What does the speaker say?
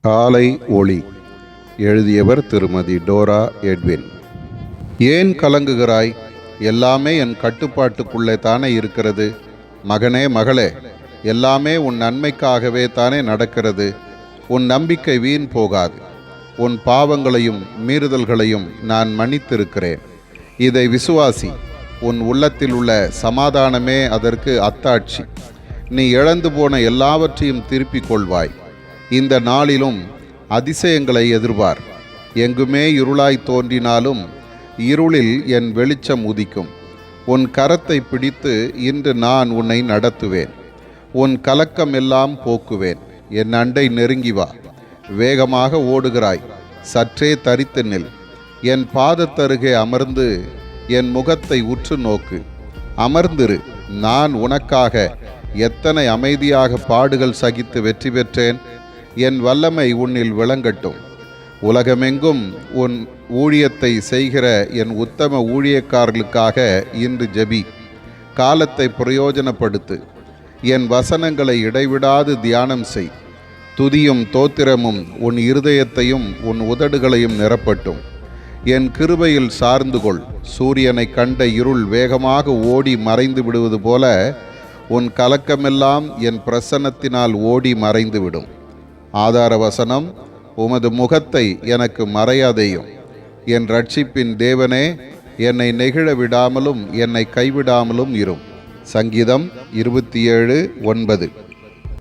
காலை ஒளி. எழுதியவர் திருமதி டோரா எட்வின். ஏன் கலங்குகிறாய்? எல்லாமே என் கட்டுப்பாட்டுக்குள்ளே தானே இருக்கிறது. மகனே, மகளே, எல்லாமே உன் நன்மைக்காகவே தானே நடக்கிறது. உன் நம்பிக்கை வீண் போகாது. உன் பாவங்களையும் மீறுதல்களையும் நான் மன்னித்திருக்கிறேன். இதை விசுவாசி. உன் உள்ளத்தில் உள்ள சமாதானமே அதற்கு அத்தாட்சி. நீ இழந்து போன எல்லாவற்றையும் திருப்பிக் கொள்வாய். இந்த நாளிலும் அதிசயங்களை எதிர்பார். எங்குமே இருளாய் தோன்றினாலும் இருளில் என் வெளிச்சம் உதிக்கும். உன் கரத்தை பிடித்து இன்று நான் உன்னை நடத்துவேன். உன் கலக்கம் எல்லாம் போக்குவேன். என் அண்டை நெருங்கி வா. வேகமாக ஓடுகிறாய், சற்றே தரித்து நில். என் பாதத்தருகே அமர்ந்து என் முகத்தை உற்று நோக்கு. அமர்ந்திரு. நான் உனக்காக எத்தனை அமைதியாக பாடுகள் சகித்து வெற்றி பெற்றேன். என் வல்லமை உன்னில் விளங்கட்டும். உலகமெங்கும் உன் ஊழியத்தை செய்கிற என் உத்தம ஊழியக்காரர்களுக்காக இன்று ஜெபி. காலத்தை பிரயோஜனப்படுத்து. என் வசனங்களை இடைவிடாது தியானம் செய். துதியும் தோத்திரமும் உன் இருதயத்தையும் உன் உதடுகளையும் நிரப்பட்டும். என் கிருபையில் சார்ந்து கொள். சூரியனை கண்ட இருள் வேகமாக ஓடி மறைந்து விடுவது போல உன் கலக்கமெல்லாம் என் பிரசன்னத்தினால் ஓடி மறைந்துவிடும். ஆதார வசனம்: உமது முகத்தை எனக்கு மறையாதேயும். என் இரட்சிப்பின் தேவனே, என்னை நெகிழ விடாமலும் என்னை கைவிடாமலும் இரும். சங்கீதம் 27:9.